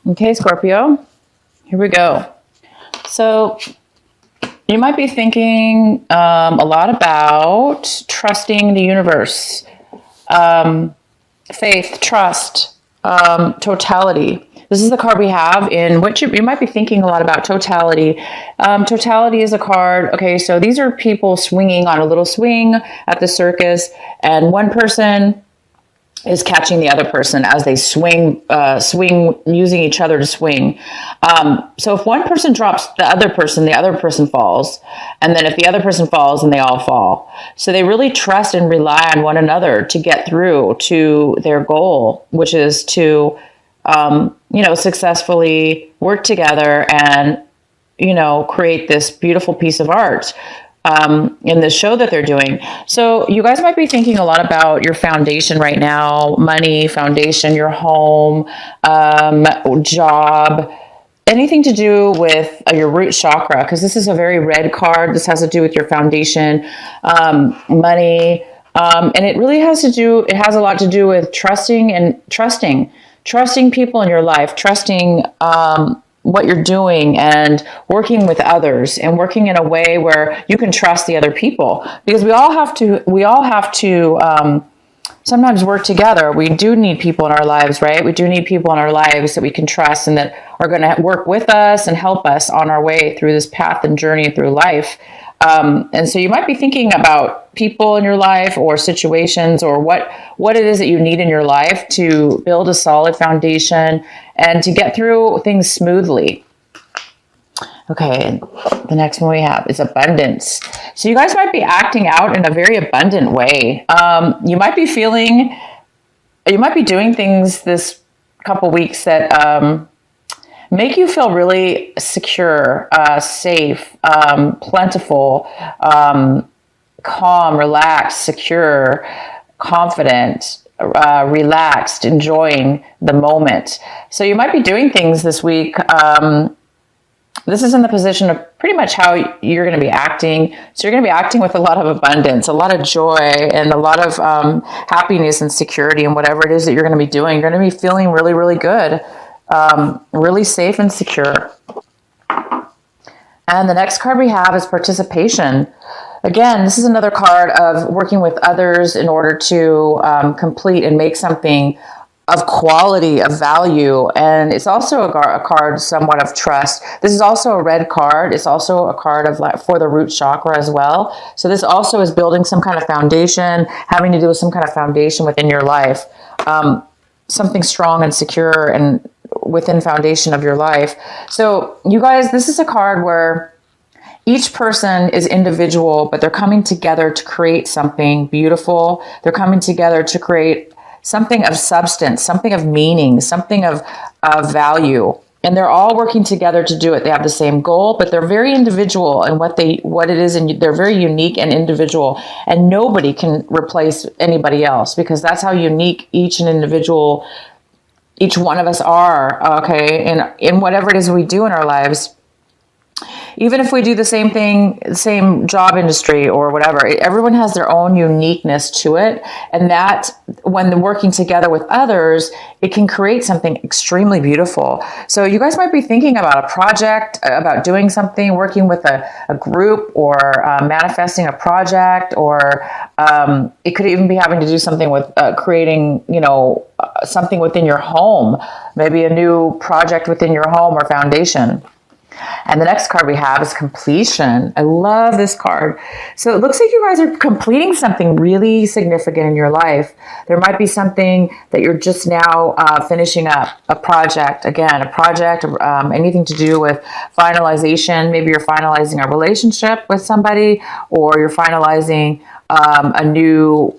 Okay, Scorpio, here we go. So you might be thinking a lot about trusting the universe, faith, trust, totality. This is the card we have in which you might be thinking a lot about totality. Totality is a card. Okay, so these are people swinging on a little swing at the circus, and one person is catching the other person as they swing, using each other to swing. So if one person drops the other person falls. And then if the other person falls, then they all fall. So they really trust and rely on one another to get through to their goal, which is to, successfully work together and, create this beautiful piece of art. In the show that they're doing. So you guys might be thinking a lot about your foundation right now, money, foundation, your home, job, anything to do with your root chakra, because this is a very red card. This has to do with your foundation, money, and it really has a lot to do with trusting people in your life, trusting, what you're doing and working with others and working in a way where you can trust the other people, because we all have to sometimes work together. We do need people in our lives, right? We do need people in our lives that we can trust and that are going to work with us and help us on our way through this path and journey through life. And so you might be thinking about people in your life or situations or what it is that you need in your life to build a solid foundation and to get through things smoothly. Okay, the next one we have is abundance. So you guys might be acting out in a very abundant way. You might be doing things this couple weeks that make you feel really secure, safe, plentiful, calm, relaxed, secure, confident, relaxed, enjoying the moment. So you might be doing things this week. This is in the position of pretty much how you're going to be acting. So you're going to be acting with a lot of abundance, a lot of joy, and a lot of happiness and security in whatever it is that you're going to be doing. You're going to be feeling really, really good. Really safe and secure. And the next card we have is participation. Again, this is another card of working with others in order to complete and make something of quality, of value. And it's also a card somewhat of trust. This is also a red card. It's also a card for the root chakra as well. So this also is building some kind of foundation, having to do with some kind of foundation within your life. Something strong and secure and within foundation of your life. So you guys, this is a card where each person is individual, but they're coming together to create something beautiful. They're coming together to create something of substance, something of meaning, something of value. And they're all working together to do it. They have the same goal, but they're very individual in what it is, and they're very unique and individual. And nobody can replace anybody else, because that's how unique each one of us are, okay, in whatever it is we do in our lives. Even if we do the same thing, same job industry or whatever, everyone has their own uniqueness to it. And that, when they're working together with others, it can create something extremely beautiful. So you guys might be thinking about a project, about doing something, working with a group, or manifesting a project, or it could even be having to do something with creating, something within your home, maybe a new project within your home or foundation. And the next card we have is completion. I love this card. So it looks like you guys are completing something really significant in your life. There might be something that you're just now finishing up, a project, anything to do with finalization. Maybe you're finalizing a relationship with somebody, or you're finalizing a new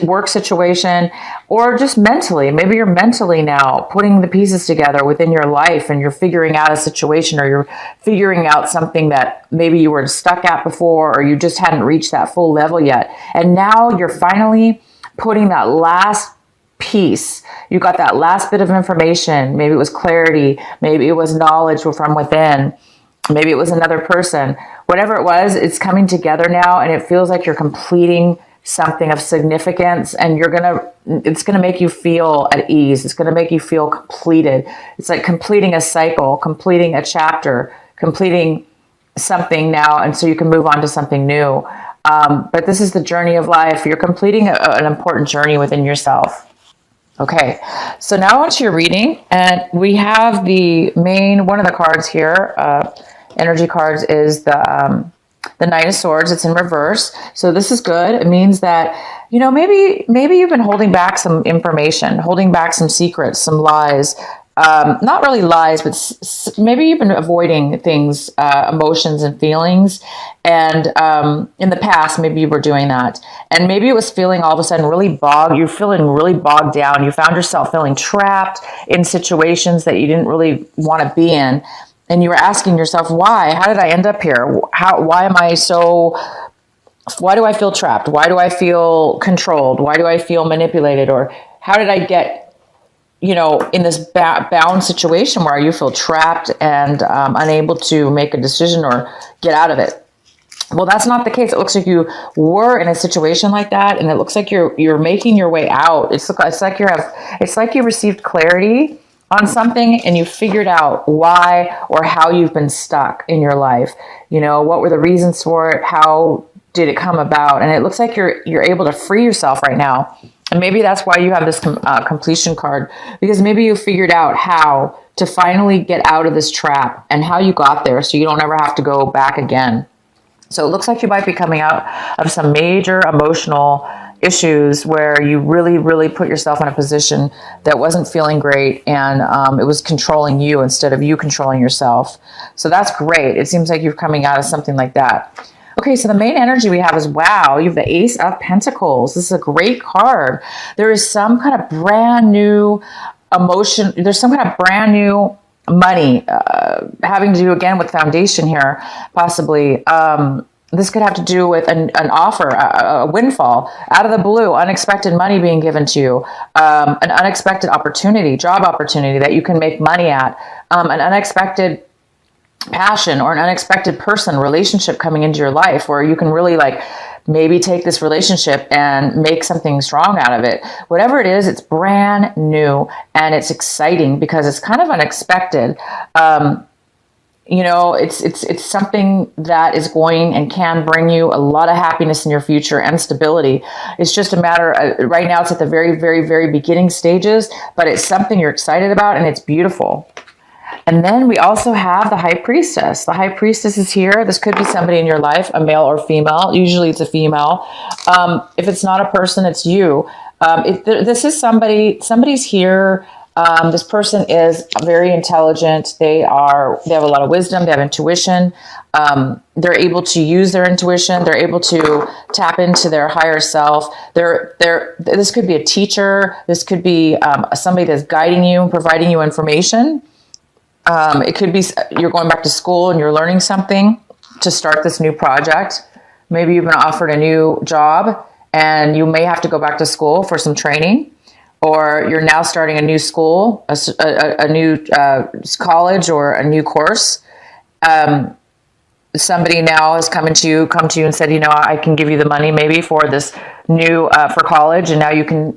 work situation, or just mentally. Maybe you're mentally now putting the pieces together within your life, and you're figuring out a situation, or you're figuring out something that maybe you were stuck at before, or you just hadn't reached that full level yet. And now you're finally putting that last piece. You got that last bit of information. Maybe it was clarity. Maybe it was knowledge from within. Maybe it was another person. Whatever it was, it's coming together now, and it feels like you're completing something of significance, and it's gonna make you feel at ease. It's gonna make you feel completed. It's like completing a cycle, completing a chapter, completing something now, and so you can move on to something new. But this is the journey of life. You're completing an important journey within yourself. Okay, so now onto your reading, and we have one of the cards here, energy cards, is the Knight of Swords. It's in reverse, so this is good. It means that, maybe you've been holding back some information, holding back some secrets, some lies. Not really lies, but maybe you've been avoiding things, emotions and feelings. And in the past, maybe you were doing that. And maybe it was feeling all of a sudden you're feeling really bogged down. You found yourself feeling trapped in situations that you didn't really want to be in. And you were asking yourself, why? How did I end up here? Why do I feel trapped? Why do I feel controlled? Why do I feel manipulated? Or how did I get in this bound situation where you feel trapped and unable to make a decision or get out of it? Well, that's not the case. It looks like you were in a situation like that, and it looks like you're making your way out. It's like you received clarity on something, and you figured out why or how you've been stuck in your life. What were the reasons for it? How did it come about? And it looks like you're able to free yourself right now. And maybe that's why you have this completion card, because maybe you figured out how to finally get out of this trap and how you got there so you don't ever have to go back again. So it looks like you might be coming out of some major emotional issues where you really, really put yourself in a position that wasn't feeling great, and it was controlling you instead of you controlling yourself. So that's great. It seems like you're coming out of something like that. Okay, so the main energy we have is, wow, you have the Ace of Pentacles. This is a great card. There is some kind of brand new emotion. There's some kind of brand new money having to do, again, with foundation here, possibly. This could have to do with an offer, a windfall, out of the blue, unexpected money being given to you, an unexpected opportunity, job opportunity that you can make money at, an unexpected passion or an unexpected person, relationship coming into your life where you can really maybe take this relationship and make something strong out of it. Whatever it is, it's brand new and it's exciting because it's kind of unexpected. It's something that is going and can bring you a lot of happiness in your future and stability. It's just a matter of, right now it's at the very, very, very beginning stages, but it's something you're excited about and it's beautiful. And then we also have the High Priestess. The High Priestess is here. This could be somebody in your life, a male or female. Usually it's a female. If it's not a person, it's you. This is somebody's here. This person is very intelligent. They have a lot of wisdom. They have intuition. They're able to use their intuition. They're able to tap into their higher self. This could be a teacher. This could be somebody that's guiding you and providing you information. It could be you're going back to school and you're learning something to start this new project. Maybe you've been offered a new job and you may have to go back to school for some training, or you're now starting a new school, a new college or a new course. Somebody now has come to you and said, I can give you the money maybe for this new, for college, and now you can,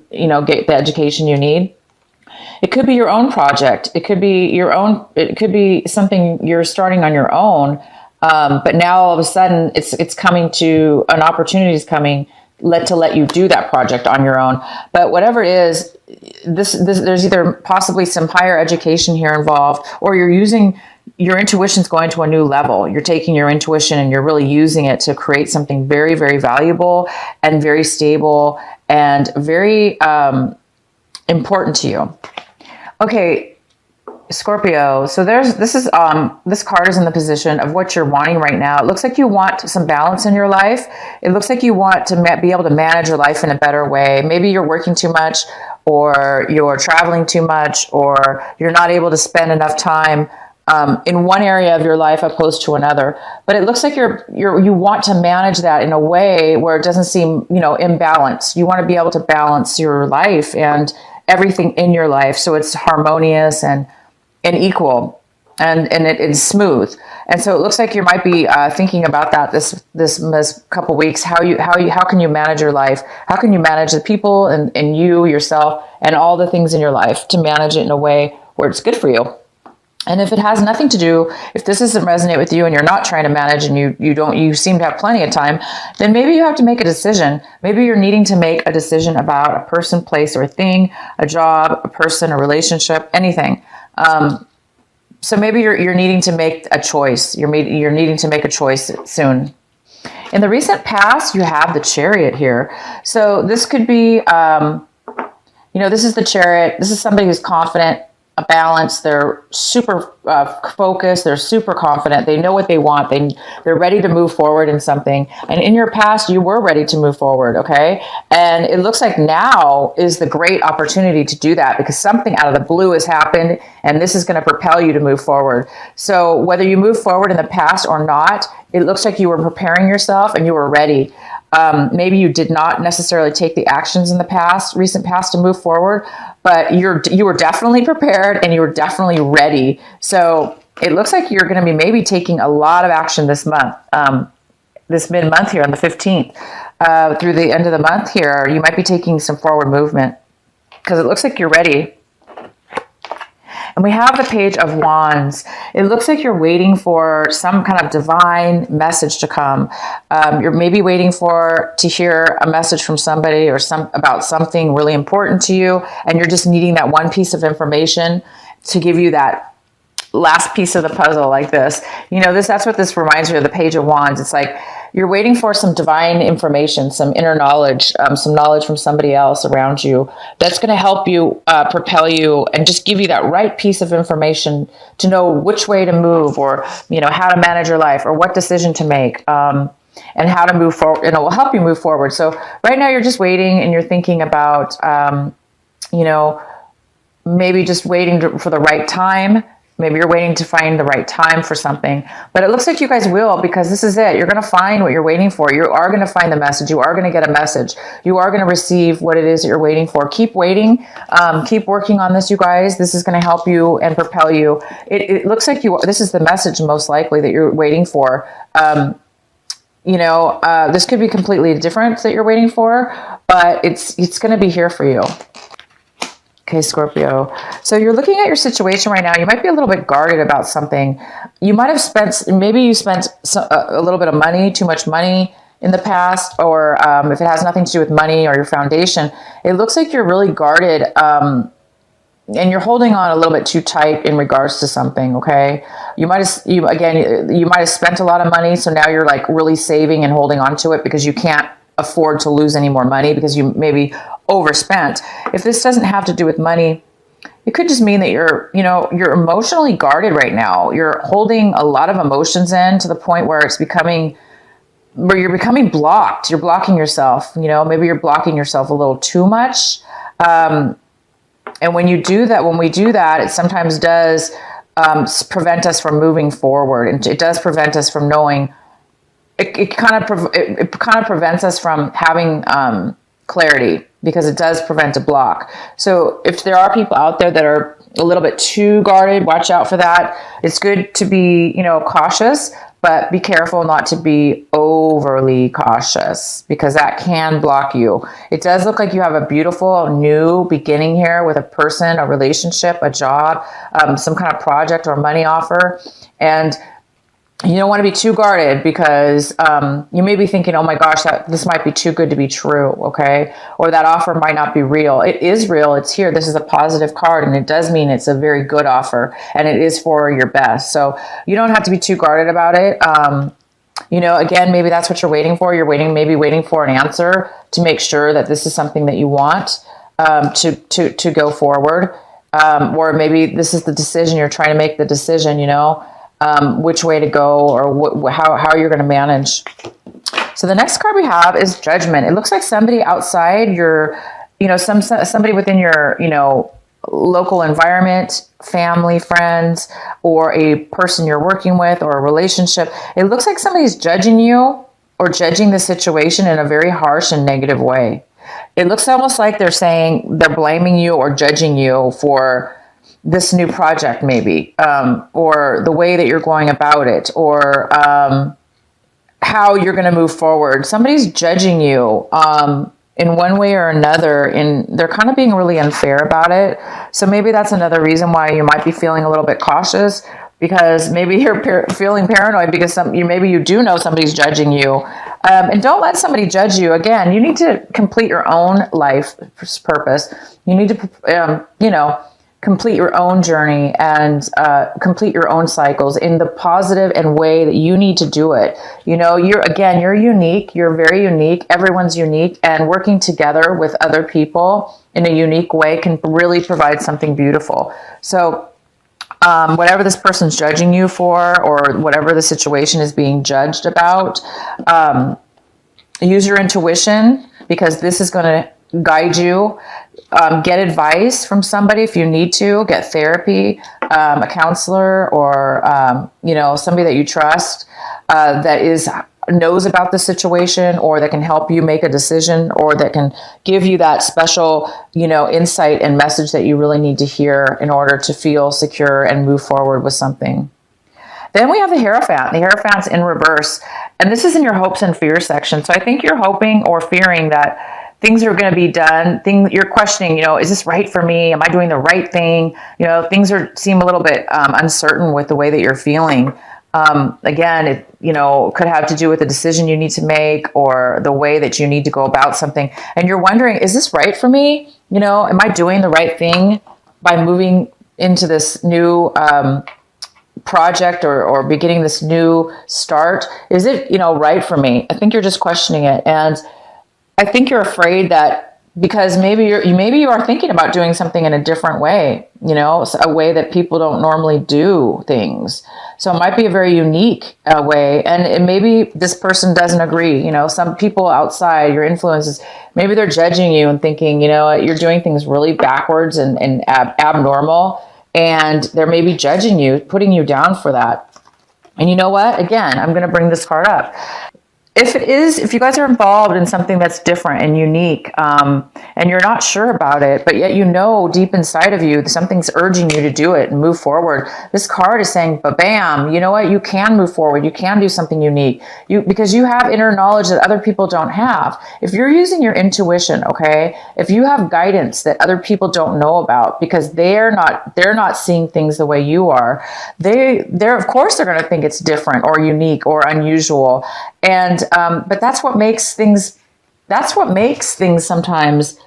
get the education you need. It could be your own project. It could be something you're starting on your own. But now all of a sudden it's coming to, an opportunity is coming to let you do that project on your own. But whatever it is, there's either possibly some higher education here involved, or you're using your intuition's going to a new level. You're taking your intuition and you're really using it to create something very, very valuable and very stable and very important to you. Okay, Scorpio. So this card is in the position of what you're wanting right now. It looks like you want some balance in your life. It looks like you want to be able to manage your life in a better way. Maybe you're working too much, or you're traveling too much, or you're not able to spend enough time in one area of your life opposed to another. But it looks like you want to manage that in a way where it doesn't seem, imbalanced. You want to be able to balance your life and everything in your life so it's harmonious and equal. and it is smooth. And so it looks like you might be thinking about that this couple weeks. How can you manage your life? How can you manage the people and you yourself and all the things in your life to manage it in a way where it's good for you? And if it has nothing to do, if this doesn't resonate with you and you're not trying to manage and you seem to have plenty of time, then maybe you have to make a decision. Maybe you're needing to make a decision about a person, place, or a thing, a job, a person, a relationship, anything. So maybe you're needing to make a choice. You're needing to make a choice soon. In the recent past, you have the Chariot here. So this could be, this is the Chariot. This is somebody who's confident, a balance. They're super focused. They're super confident. They know what they want. They're ready to move forward in something. And in your past, you were ready to move forward. Okay. And it looks like now is the great opportunity to do that because something out of the blue has happened and this is going to propel you to move forward. So whether you move forward in the past or not, it looks like you were preparing yourself and you were ready. Maybe you did not necessarily take the actions in the recent past to move forward, but you were definitely prepared and you were definitely ready. So it looks like you're going to be maybe taking a lot of action this month, this mid-month here on the 15th, through the end of the month here. You might be taking some forward movement because it looks like you're ready. And we have the Page of Wands. It looks like you're waiting for some kind of divine message to come. You're maybe waiting to hear a message from somebody or about something really important to you, and you're just needing that one piece of information to give you that last piece of the puzzle like this. That's what this reminds me of, the Page of Wands. It's like you're waiting for some divine information, some inner knowledge, some knowledge from somebody else around you that's going to help you propel you and just give you that right piece of information to know which way to move or, how to manage your life or what decision to make and how to move forward. And it will help you move forward. So right now you're just waiting and you're thinking about, maybe just waiting for the right time. Maybe you're waiting to find the right time for something, but it looks like you guys will, because this is it. You're going to find what you're waiting for. You are going to find the message. You are going to get a message. You are going to receive what it is that you're waiting for. Keep waiting. Keep working on this, you guys. This is going to help you and propel you. It looks like this is the message most likely that you're waiting for. This could be completely different that you're waiting for, but it's going to be here for you. Okay, Scorpio. So you're looking at your situation right now. You might be a little bit guarded about something. You might have maybe you spent a little bit of money, too much money in the past, or if it has nothing to do with money or your foundation, it looks like you're really guarded and you're holding on a little bit too tight in regards to something. Okay. You might have spent a lot of money. So now you're like really saving and holding on to it because you can't afford to lose any more money because you maybe overspent. If this doesn't have to do with money, it could just mean that you're emotionally guarded right now. You're holding a lot of emotions in to the point where you're becoming blocked. You're blocking yourself. Maybe you're blocking yourself a little too much. And when we do that, it sometimes does prevent us from moving forward, and it does prevent us from knowing. It kind of prevents us from having clarity, because it does prevent a block. So if there are people out there that are a little bit too guarded, watch out for that. It's good to be, cautious, but be careful not to be overly cautious, because that can block you. It does look like you have a beautiful new beginning here with a person, a relationship, a job, some kind of project or money offer. And you don't want to be too guarded, because you may be thinking, oh my gosh, this might be too good to be true, okay? Or that offer might not be real. It is real. It's here. This is a positive card, and it does mean it's a very good offer, and it is for your best. So you don't have to be too guarded about it. Again, maybe that's what you're waiting for. You're waiting for an answer to make sure that this is something that you want to go forward. Or maybe this is the decision. You're trying to make the decision, which way to go, or how you're going to manage. So the next card we have is Judgment. It looks like somebody outside somebody within your, local environment, family, friends, or a person you're working with, or a relationship. It looks like somebody's judging you or judging the situation in a very harsh and negative way. It looks almost like they're blaming you or judging you for this new project maybe, or the way that you're going about it, or how you're going to move forward. Somebody's judging you in one way or another, and they're kind of being really unfair about it. So maybe that's another reason why you might be feeling a little bit cautious, because maybe you're feeling paranoid because maybe you do know somebody's judging you. And don't let somebody judge you. Again, you need to complete your own life purpose. You need to, complete your own journey and complete your own cycles in the positive and way that you need to do it. You're unique. You're very unique. Everyone's unique, and working together with other people in a unique way can really provide something beautiful. So whatever this person's judging you for, or whatever the situation is being judged about, use your intuition, because this is going to guide you. Get advice from somebody if you need to. Get therapy, a counselor, or somebody that you trust that knows about the situation, or that can help you make a decision, or that can give you that special insight and message that you really need to hear in order to feel secure and move forward with something. Then we have the Hierophant. The Hierophant's in reverse, and this is in your hopes and fears section. So I think you're hoping or fearing that things are going to be done. You're questioning, is this right for me? Am I doing the right thing? Things seem a little bit uncertain with the way that you're feeling. Again, it could have to do with the decision you need to make, or the way that you need to go about something. And you're wondering, is this right for me? Am I doing the right thing by moving into this new project, or beginning this new start? Is it, right for me? I think you're just questioning it. And I think you're afraid that because maybe you are thinking about doing something in a different way, a way that people don't normally do things. So it might be a very unique way, and maybe this person doesn't agree. Some people outside your influences, maybe they're judging you and thinking, you're doing things really backwards and abnormal, and they're maybe judging you, putting you down for that. And you know what? Again, I'm going to bring this card up. If you guys are involved in something that's different and unique, and you're not sure about it, but yet deep inside of you, something's urging you to do it and move forward. This card is saying, bam, you know what? You can move forward. You can do something unique. Because you have inner knowledge that other people don't have. If you're using your intuition, okay, if you have guidance that other people don't know about, because they're not seeing things the way you are, they're of course they're going to think it's different or unique or unusual. And but that's what makes things sometimes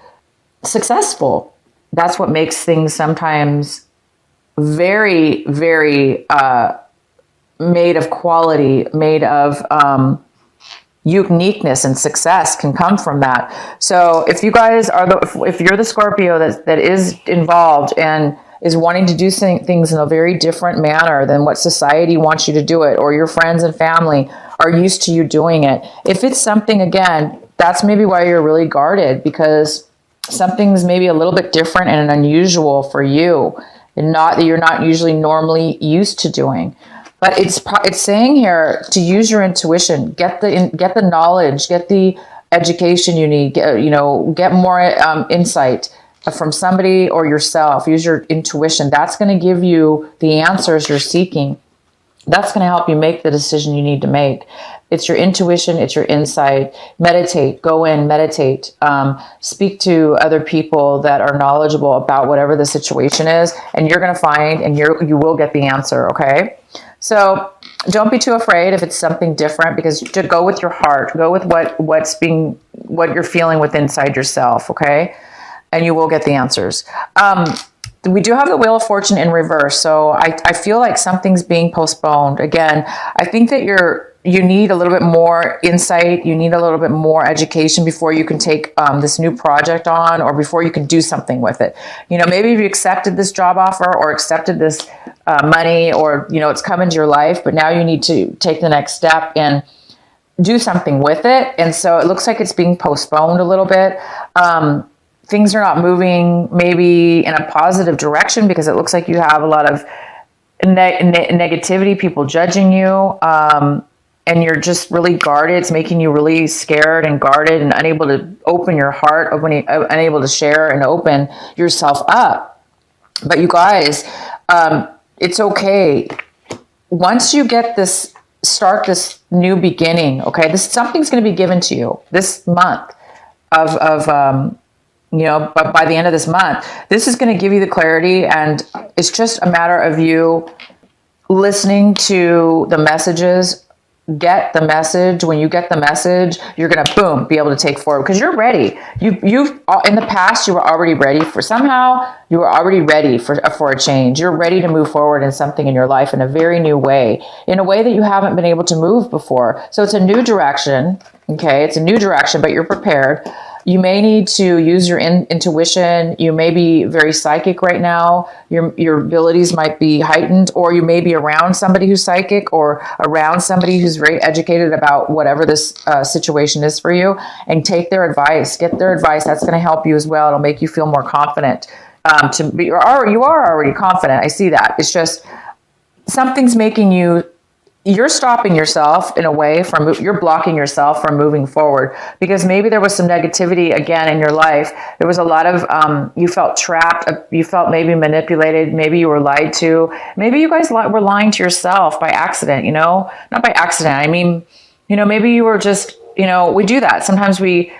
successful. That's what makes things sometimes very, very made of quality, made of uniqueness, and success can come from that. So if you guys if you're the Scorpio that is involved and is wanting to do things in a very different manner than what society wants you to do it, or your friends and family are used to you doing it. If it's something, again, that's maybe why you're really guarded, because something's maybe a little bit different and unusual for you, and not that you're not usually normally used to doing. But it's saying here to use your intuition, get the knowledge, get the education you need, get more insight from somebody or yourself. Use your intuition. That's going to give you the answers you're seeking. That's going to help you make the decision you need to make. It's your intuition. It's your insight. Meditate. Go in, meditate. Speak to other people that are knowledgeable about whatever the situation is, and you're going to find, and you will get the answer. Okay. So don't be too afraid if it's something different, because to go with your heart, go with what you're feeling with inside yourself. Okay. And you will get the answers. We do have the Wheel of Fortune in reverse. So I feel like something's being postponed. Again, I think that you need a little bit more insight. You need a little bit more education before you can take this new project on, or before you can do something with it. Maybe you accepted this job offer, or accepted this money, or, it's come into your life, but now you need to take the next step and do something with it. And so it looks like it's being postponed a little bit. Things are not moving maybe in a positive direction, because it looks like you have a lot of negativity, people judging you, and you're just really guarded. It's making you really scared and guarded and unable to open your heart, unable to share and open yourself up. But you guys, it's okay. Once you get this, start this new beginning, okay, this something's going to be given to you this month but by the end of this month, this is going to give you the clarity, and it's just a matter of you listening to the messages. Get the message. When you get the message, you're going to boom, be able to take forward because you're ready. You've in the past, you were already ready for a change. You're ready to move forward in something in your life in a very new way, in a way that you haven't been able to move before. So it's a new direction. Okay. It's a new direction, but you're prepared. You may need to use your intuition. You may be very psychic right now. Your abilities might be heightened, or you may be around somebody who's psychic or around somebody who's very educated about whatever this situation is for you, and take their advice. Get their advice. That's going to help you as well. It'll make you feel more confident. You are already confident. I see that. It's just something's making you're stopping yourself in a way you're blocking yourself from moving forward, because maybe there was some negativity again in your life. There was a lot of, you felt trapped. You felt maybe manipulated. Maybe you were lied to. Maybe you guys were lying to yourself by accident, not by accident. I mean, maybe you were just, we do that. Sometimes we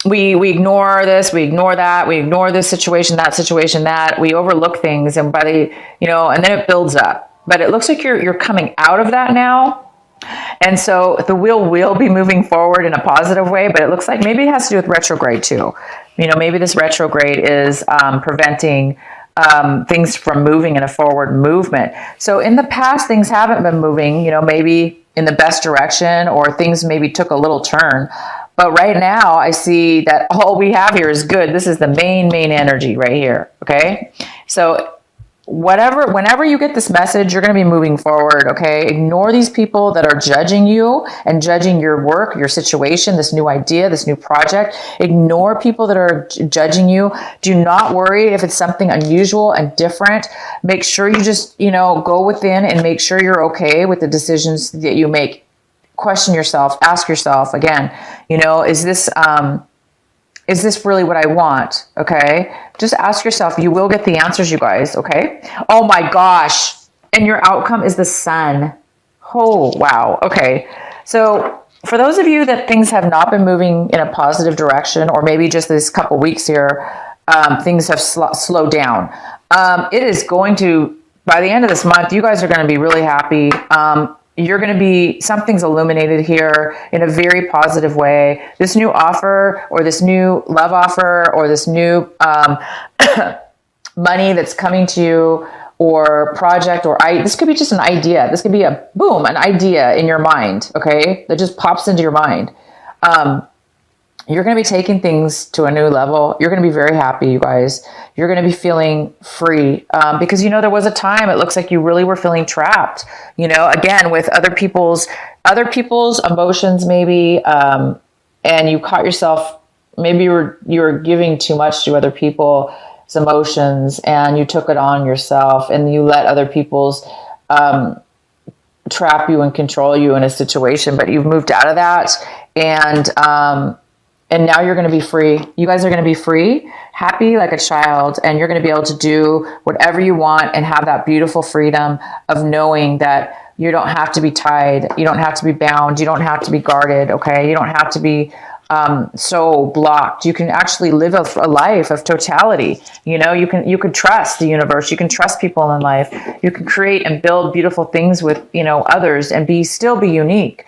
ignore this, we ignore that, we ignore this situation, that we overlook things, and and then it builds up. But it looks like you're coming out of that now. And so the wheel will be moving forward in a positive way, but it looks like maybe it has to do with retrograde too. Maybe this retrograde is preventing things from moving in a forward movement. So in the past, things haven't been moving, maybe in the best direction, or things maybe took a little turn. But right now I see that all we have here is good. This is the main energy right here. Okay. So whenever you get this message, you're going to be moving forward. Okay. Ignore these people that are judging you and judging your work, your situation, this new idea, this new project. Ignore people that are judging you. Do not worry if it's something unusual and different. Make sure you just, go within and make sure you're okay with the decisions that you make. Question yourself, ask yourself again, is this really what I want? Okay. Just ask yourself. You will get the answers, you guys. Okay. Oh my gosh. And your outcome is the sun. Oh, wow. Okay. So for those of you that things have not been moving in a positive direction, or maybe just this couple weeks here, things have slowed down. It is going to, by the end of this month, you guys are going to be really happy. You're going to be, something's illuminated here in a very positive way. This new offer, or this new love offer, or this new money that's coming to you, or project, or this could be just an idea. This could be an idea in your mind, okay, that just pops into your mind. You're going to be taking things to a new level. You're going to be very happy, you guys. You're going to be feeling free, because, there was a time it looks like you really were feeling trapped, again, with other people's emotions, maybe, and you caught yourself, maybe you were giving too much to other people's emotions, and you took it on yourself, and you let other people's trap you and control you in a situation. But you've moved out of that, and now you're going to be free. You guys are going to be free, happy like a child, and you're going to be able to do whatever you want and have that beautiful freedom of knowing that you don't have to be tied. You don't have to be bound. You don't have to be guarded. Okay. You don't have to be so blocked. You can actually live a life of totality. You could trust the universe. You can trust people in life. You can create and build beautiful things with, others, and still be unique.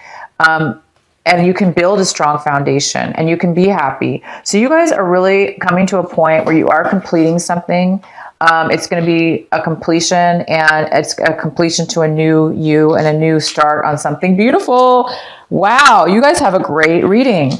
And you can build a strong foundation, and you can be happy. So you guys are really coming to a point where you are completing something. It's going to be a completion, and it's a completion to a new you and a new start on something beautiful. Wow. You guys have a great reading.